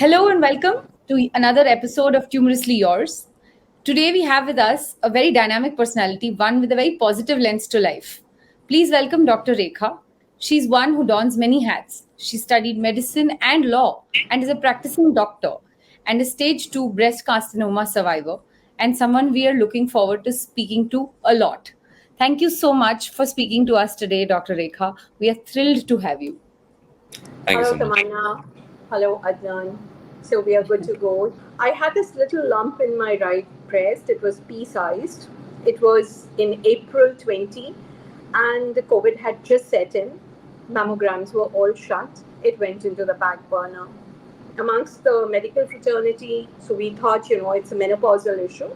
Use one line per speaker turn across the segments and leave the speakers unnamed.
Hello and welcome to another episode of Humorously Yours. Today we have with us a very dynamic personality, one with a very positive lens to life. Please welcome Dr. Rekha. She's one who dons many hats. She studied medicine and law and is a practicing doctor and a stage 2 breast carcinoma survivor and someone we are looking forward to speaking to a lot. Thank you so much for speaking to us today, Dr. Rekha. We are thrilled to have you.
Thank you
Hello,
so much.
Tamanna. Hello, Adnan. So we are good to go. I had this little lump in my right breast. It was pea-sized. It was in April 20, and the COVID had just set in. Mammograms were all shut. It went into the back burner. Amongst the medical fraternity, so we thought, it's a menopausal issue.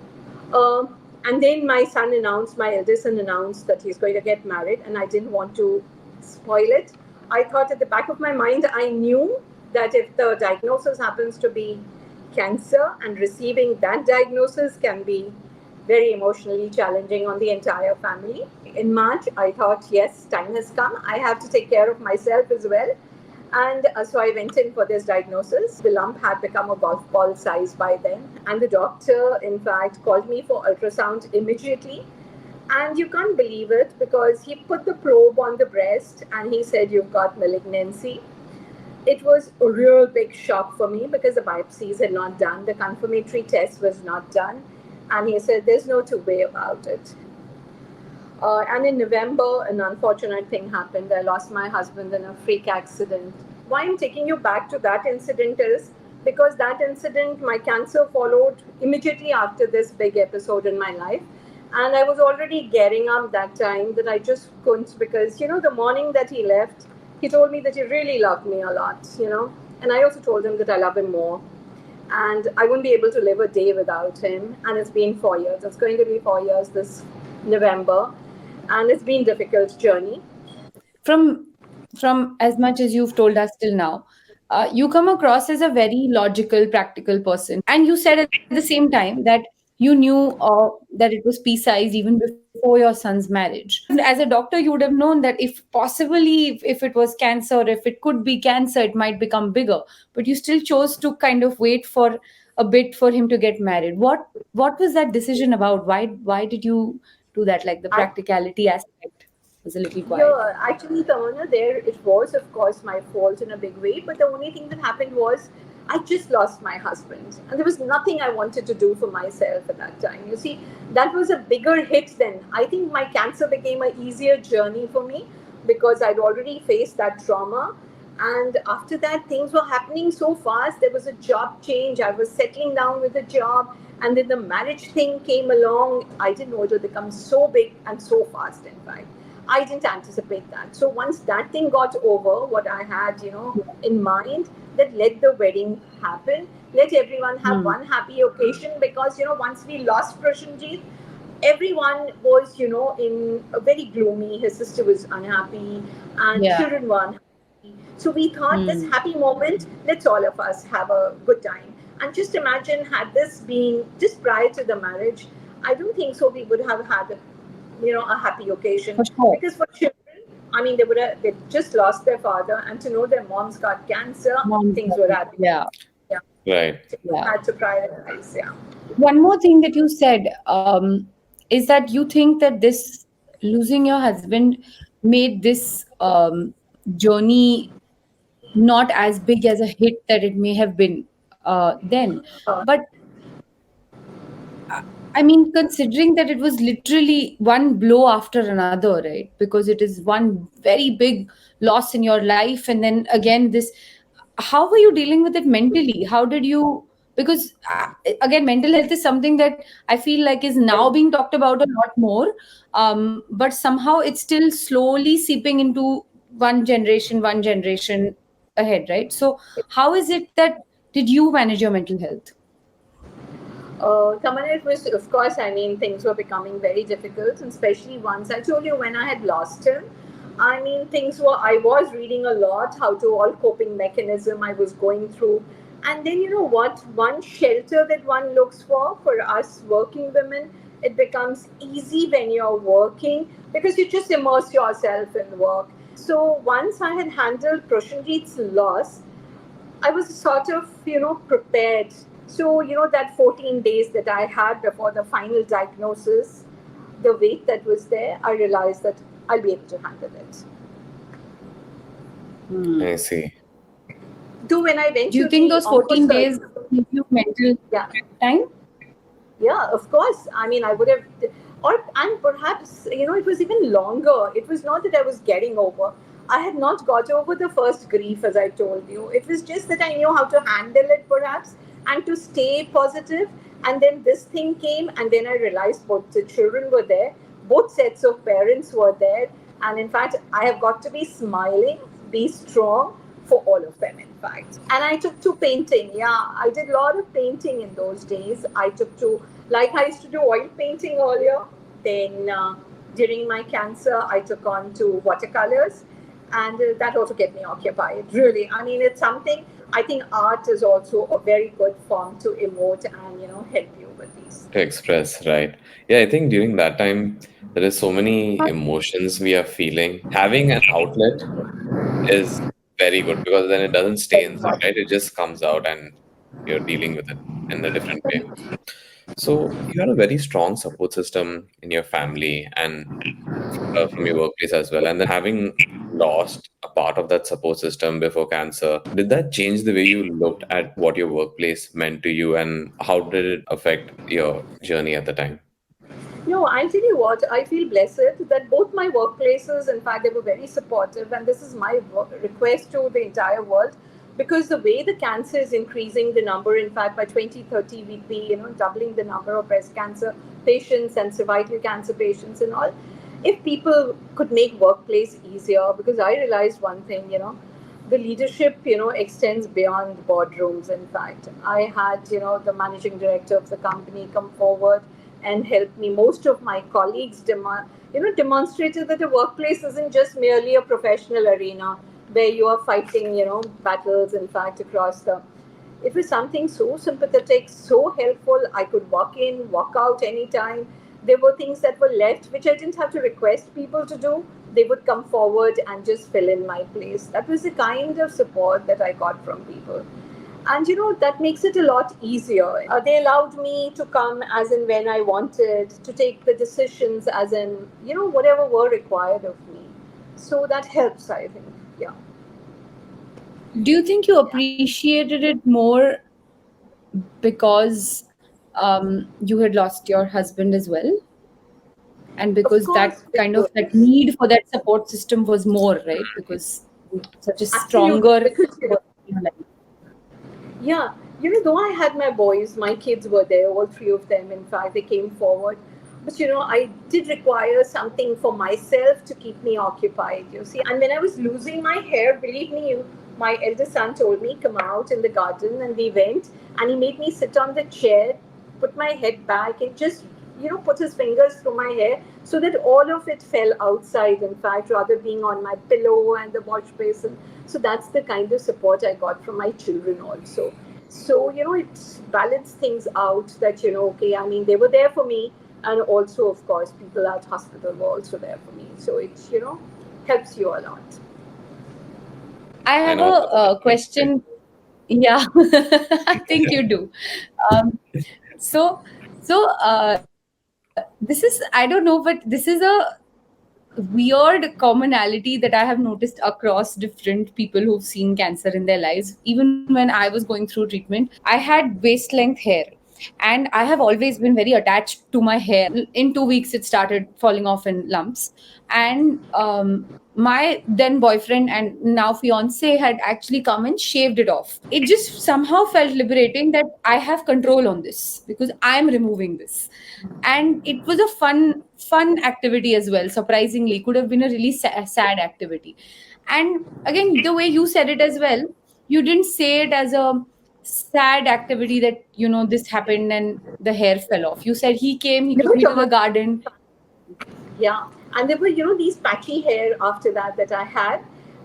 And then my eldest son announced that he's going to get married, and I didn't want to spoil it. I thought at the back of my mind, I knew that if the diagnosis happens to be cancer, and receiving that diagnosis can be very emotionally challenging on the entire family. In March, I thought, yes, time has come. I have to take care of myself as well. And so I went in for this diagnosis. The lump had become a golf ball size by then. And the doctor, in fact, called me for ultrasound immediately. And you can't believe it because he put the probe on the breast and he said, "You've got malignancy." It was a real big shock for me because the biopsies had not done, the confirmatory test was not done. And he said, "There's no two way about it." And in November, an unfortunate thing happened. I lost my husband in a freak accident. Why I'm taking you back to that incident is because that incident, my cancer followed immediately after this big episode in my life. And I was already getting up that time that I just couldn't because, the morning that he left, he told me that he really loved me a lot. And I also told him that I love him more. And I wouldn't be able to live a day without him. And it's been 4 years. It's going to be 4 years this November, and it's been a difficult journey.
from from as much as you've told us till now, you come across as a very logical, practical person. And you said at the same time that you knew that it was pea-sized even before your son's marriage. As a doctor, you would have known that if possibly, if it was cancer, if it could be cancer, it might become bigger. But you still chose to kind of wait for a bit for him to get married. What was that decision about? Why did you do that? Like the
I,
practicality aspect was a little quiet.
yeah, actually, Tawana, there it was, of course, my fault in a big way. But the only thing that happened was I just lost my husband, and there was nothing I wanted to do for myself at that time. You see, that was a bigger hit then. I think my cancer became an easier journey for me because I'd already faced that trauma. And after that, things were happening so fast. There was a job change. I was settling down with a job. And then the marriage thing came along. I didn't know it would become so big and so fast, in fact. I didn't anticipate that. So once that thing got over, what I had, in mind, that let the wedding happen, let everyone have
Hmm.
one happy occasion because, once we lost Prashanjit, everyone was, in a very gloomy. His sister was unhappy and
Yeah.
children were unhappy. So we thought this
Hmm.
happy moment, let's all of us have a good time. And just imagine had this been just prior to the marriage, I don't think so we would have had a happy occasion
For sure.
because for children, I mean, they just lost their father, and to know their mom's got cancer,
Mom's
things were
married.
happy.
Yeah.
Yeah,
Right.
so we
Yeah.
had to prioritize. Yeah.
One more thing that you said is that you think that this losing your husband made this journey not as big as a hit that it may have been then.
Uh,
But uh, I mean, considering that it was literally one blow after another, right? Because it is one very big loss in your life, and then again, this. How were you dealing with it mentally? How did you? Because again, mental health is something that I feel like is now being talked about a lot more, but somehow it's still slowly seeping into one generation ahead, right? So, how is it that did you manage your mental health?
Tamanna, it was, of course, I mean, things were becoming very difficult, and especially once I told you when I had lost him. I mean, I was reading a lot how to all coping mechanism I was going through. And then, you know what? One shelter that one looks for us working women, it becomes easy when you're working because you just immerse yourself in work. So once I had handled Prashanjit's loss, I was sort of, prepared. So, that 14 days that I had before the final diagnosis, the weight that was there, I realized that I'll be able to handle it.
I see.
Though when I went
Do you
to
think
the
those 14 days
oncosurgeon,
give you mental
yeah,
time?
yeah, of course. I mean, I would have, and perhaps, it was even longer. It was not that I was getting over. I had not got over the first grief, as I told you. It was just that I knew how to handle it, perhaps, and to stay positive. And then this thing came, and then I realized both the children were there, both sets of parents were there. And in fact, I have got to be smiling, be strong for all of them, in fact. And I took to painting. Yeah, I did a lot of painting in those days. I took to, like I used to do oil painting earlier. Then during my cancer, I took on to watercolors, and that also kept me occupied. Really, I mean, it's something. I think art is also a very good form to emote and help you with these
To
things.
express, right? Yeah, I think during that time, there is so many emotions we are feeling. Having an outlet is very good because then it doesn't stay inside, right? It just comes out and you're dealing with it in a different way. So you had a very strong support system in your family and from your workplace as well. And then having lost a part of that support system before cancer, did that change the way you looked at what your workplace meant to you and how did it affect your journey at the time?
No, I'll tell you what, I feel blessed that both my workplaces, in fact, they were very supportive. And this is my request to the entire world, because the way the cancer is increasing, the number, in fact, by 2030, we'd be, doubling the number of breast cancer patients and cervical cancer patients and all. If people could make workplace easier, because I realized one thing, the leadership, extends beyond boardrooms. In fact, I had, the managing director of the company come forward and helped me. Most of my colleagues, demonstrated that the workplace isn't just merely a professional arena where you are fighting, battles. In fact, across the, it was something so sympathetic, so helpful. I could walk in, walk out anytime. There were things that were left which I didn't have to request people to do. They would come forward and just fill in my place. That was the kind of support that I got from people. And that makes it a lot easier. They allowed me to come as and when I wanted, to take the decisions as in, whatever were required of me. So that helps, I think. Yeah.
Do you think you appreciated it more because you had lost your husband as well? And
Of
because that
course,
kind of that
because
need for that support system was more, right? Because such a
absolutely,
stronger
because
person in your life.
yeah, though I had my boys, my kids were there, all three of them, in fact, they came forward. But, I did require something for myself to keep me occupied, you see. And when I was losing my hair, believe me, my eldest son told me, come out in the garden, and we went, and he made me sit on the chair, put my head back, and just, put his fingers through my hair so that all of it fell outside, in fact, rather being on my pillow and the wash basin. So that's the kind of support I got from my children also. So, it balanced things out that, okay, I mean, they were there for me. And also, of course, people at hospital were also there for me. So it, helps you a lot.
I
I
have
know what
a
that means.
question. Yeah, I think you do. Um, so, this is, I don't know, but this is a weird commonality that I have noticed across different people who've seen cancer in their lives. Even when I was going through treatment, I had waist length hair. And I have always been very attached to my hair. In 2 weeks, it started falling off in lumps. And my then boyfriend and now fiance had actually come and shaved it off. It just somehow felt liberating that I have control on this because I'm removing this. And it was a fun activity as well. Surprisingly, could have been a really sad activity. And again, the way you said it as well, you didn't say it as a sad activity that this happened and the hair fell off. You said he came, he
No,
took me to the
Thomas.
garden.
Yeah. And there were, these patchy hair after that I had.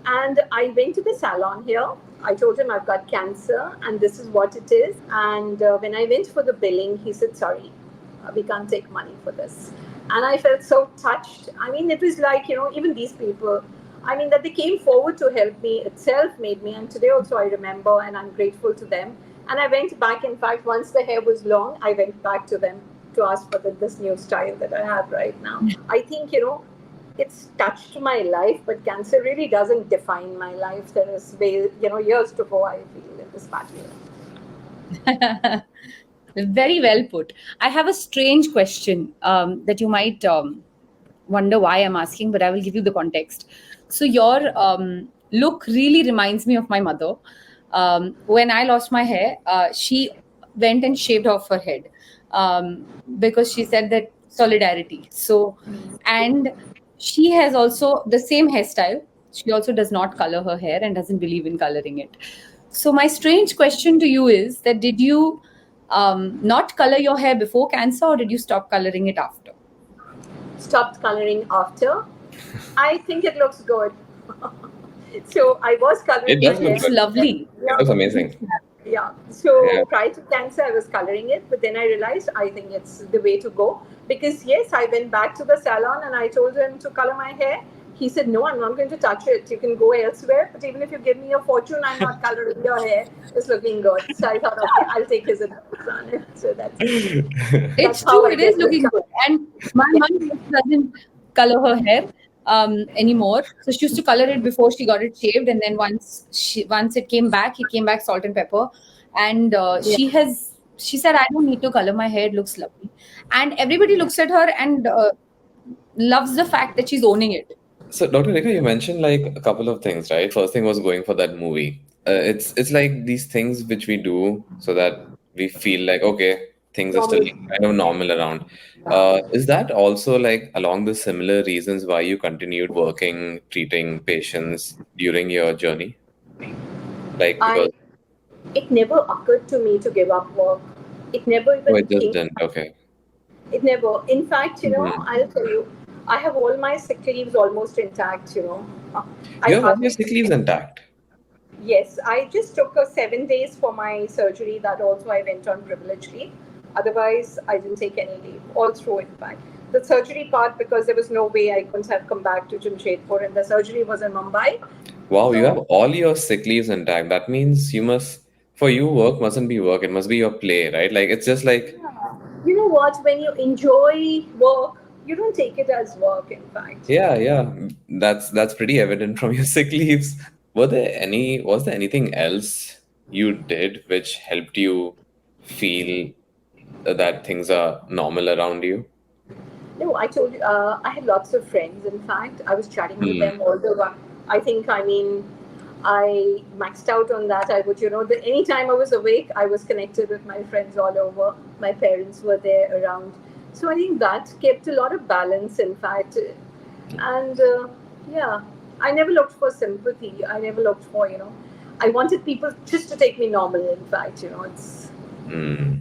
And I went to the salon here. I told him I've got cancer and this is what it is. And when I went for the billing, he said, sorry, we can't take money for this. And I felt so touched. I mean, it was like, even these people, I mean, that they came forward to help me itself made me. And today also I remember, and I'm grateful to them. And I went back. In fact, once the hair was long, I went back to them to ask for this new style that I have right now. I think it's touched my life, but cancer really doesn't define my life. There is years to go. I feel in this battle.
Very well put. I have a strange question that you might wonder why I'm asking, but I will give you the context. So your look really reminds me of my mother. When I lost my hair, she went and shaved off her head because she said that solidarity. So, and she has also the same hairstyle. She also does not color her hair and doesn't believe in coloring it. So my strange question to you is that did you not color your hair before cancer, or did you stop coloring it after?
Stopped coloring after. I think it looks good. So I was coloring
It
my
does
It
look
hair.
looks
good.
lovely.
It looks amazing.
Yeah. So
Yeah.
prior to cancer, I was coloring it, but then I realized I think it's the way to go. Because yes, I went back to the salon and I told him to color my hair. He said, "No, I'm not going to touch it. You can go elsewhere. But even if you give me a fortune, I'm not coloring your hair. It's looking good." So I thought, okay, I'll take his advice on it. So that's
It's
how
true,
I
it is
get
looking
this.
good. And my mom doesn't color her hair anymore. So she used to color it before she got it shaved, and then once it came back salt and pepper. And
Yeah.
she said, I don't need to color my hair, it looks lovely. And everybody looks at her and loves the fact that she's owning it.
So, Dr. Rekha, you mentioned like a couple of things, right? First thing was going for that movie. It's like these things which we do so that we feel like okay, things are still
Normal.
kind of normal around. Is that also like along the similar reasons why you continued working, treating patients during your journey? Like
I
because
It never occurred to me to give up work. It never
oh,
even
it just
came.
didn't. Okay.
It never. In fact,
Mhm.
I'll tell you, I have all my sick leaves almost intact. I
You have all your
hardly.
sick leaves intact.
Yes, I just took a 7 days for my surgery. That also I went on privilege leave. Otherwise, I didn't take any leave all through. In fact, the surgery part because there was no way I couldn't have come back to Jamshedpur, and the surgery was in Mumbai.
Wow, you have
So
all your sick leaves intact. That means you must, for you, work mustn't be work. It must be your play, right? Like it's just like
you know what? When you enjoy work, you don't take it as work. In fact.
yeah, yeah. That's pretty evident from your sick leaves. Was there anything else you did which helped you feel that things are normal around you?
No, I told you, I had lots of friends. In fact, I was chatting with
Hmm.
them all the while. I mean, I maxed out on that. I would, anytime I was awake, I was connected with my friends all over. My parents were there around. So I think that kept a lot of balance, in fact. And yeah, I never looked for sympathy. I never looked for, I wanted people just to take me normal, in fact. It's
Hmm.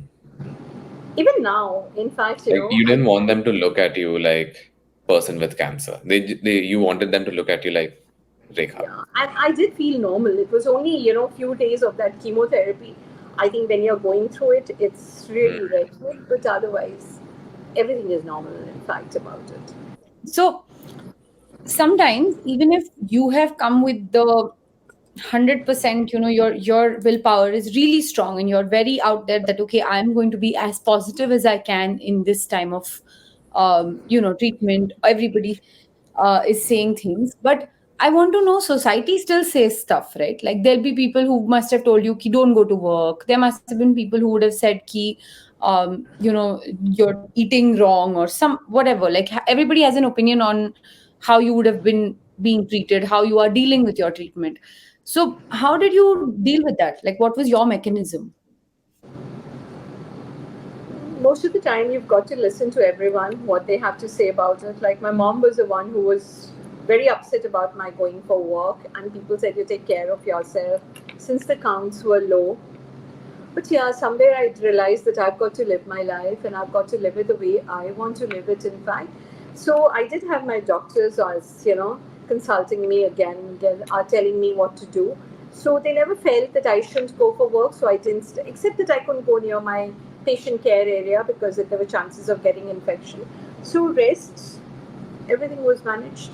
even now, in fact,
Like you
I
didn't want them to look at you like person with cancer. You wanted them to look at you like Rekha.
yeah, and I did feel normal. It was only, few days of that chemotherapy. I think when you're going through it, it's really
Hmm.
wretched, but otherwise, everything is normal, in fact, about it.
So sometimes, even if you have come with the 100%, your willpower is really strong and you're very out there that okay, I'm going to be as positive as I can in this time of treatment. Everybody is saying things, but I want to know, society still says stuff, right? Like there'll be people who must have told you ki don't go to work. There must have been people who would have said ki you're eating wrong or some whatever. Like everybody has an opinion on how you would have been being treated, how you are dealing with your treatment. So, how did you deal with that? Like, what was your mechanism?
Most of the time, you've got to listen to everyone, what they have to say about it. Like, my mom was the one who was very upset about my going for work, and people said, you take care of yourself since the counts were low. But yeah, somewhere I realized that I've got to live my life and I've got to live it the way I want to live it, in fact. So I did have my doctors as, consulting me again, are telling me what to do. So they never felt that I shouldn't go for work. So I didn't, except that I couldn't go near my patient care area because there were chances of getting infection. So rest, everything was managed.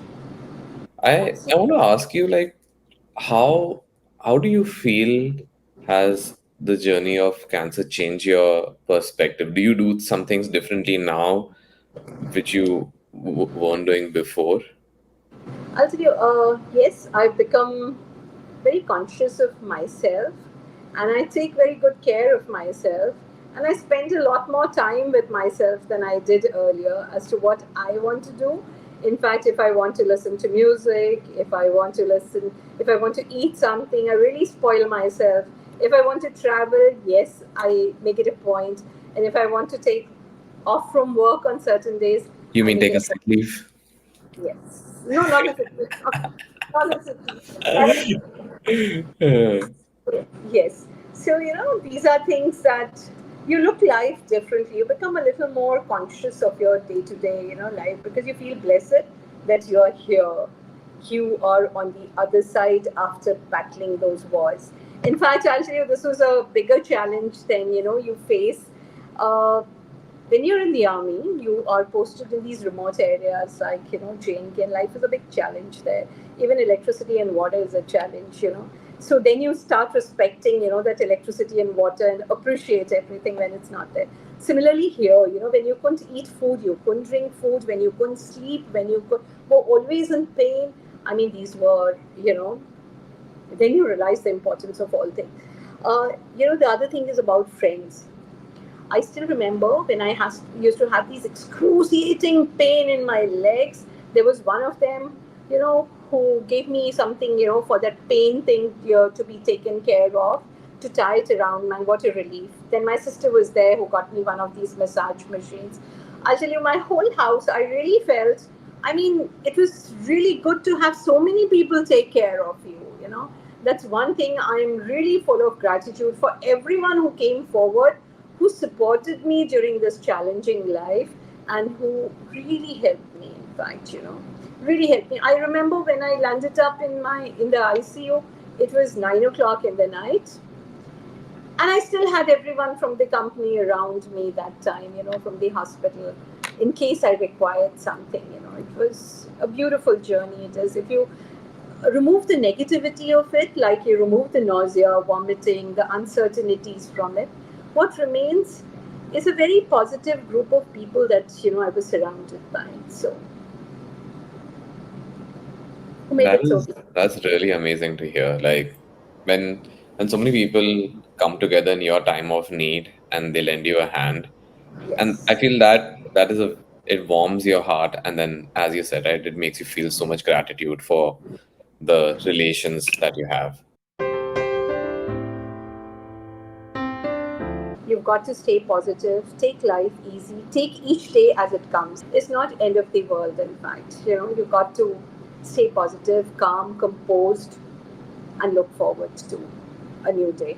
I want to ask you, like, how how do you feel has the journey of cancer changed your perspective? Do you do some things differently now which you weren't doing before?
I'll tell you, yes, I've become very conscious of myself and I take very good care of myself. And I spend a lot more time with myself than I did earlier as to what I want to do. In fact, if I want to listen to music, if I want to eat something, I really spoil myself. If I want to travel, yes, I make it a point. And if I want to take off from work on certain days,
You
I
mean
make
take
it
a
a
sick
point.
leave?
Yes. No, not a city. Not a city. That
Uh,
yes. So, these are things that you look life differently. You become a little more conscious of your day to day, life because you feel blessed that you're here. You are on the other side after battling those wars. In fact, I'll tell you, this was a bigger challenge than, you face. Uh, when you're in the army, you are posted in these remote areas like, J&K, and life is a big challenge there. Even electricity and water is a challenge. So then you start respecting, that electricity and water and appreciate everything when it's not there. Similarly here, when you couldn't eat food, you couldn't drink food, when you couldn't sleep, when you were always in pain. I mean, these were, then you realize the importance of all things. The other thing is about friends. I still remember when used to have these excruciating pain in my legs. There was one of them, who gave me something, for that pain thing, to be taken care of, to tie it around. Man, what a relief. Then my sister was there who got me one of these massage machines. I'll tell you, my whole house, I really felt, I mean, it was really good to have so many people take care of you. That's one thing I'm really full of gratitude for everyone who came forward, who supported me during this challenging life, and who really helped me, in fact, really helped me. I remember when I landed up in the ICU, it was 9 o'clock in the night, and I still had everyone from the company around me that time, from the hospital, in case I required something. It was a beautiful journey. It is. If you remove the negativity of it, like you remove the nausea, vomiting, the uncertainties from it, what remains is a very positive group of people that I was surrounded by. So, who made it so beautiful.
that's really amazing to hear. Like when when so many people come together in your time of need and they lend you a hand, and I
Yes.
feel that is a it warms your heart, and then as you said, right, it makes you feel so much gratitude for the relations that you have.
You've got to stay positive, take life easy, take each day as it comes. It's not end of the world, in fact. You've got to stay positive, calm, composed, and look forward to a new day.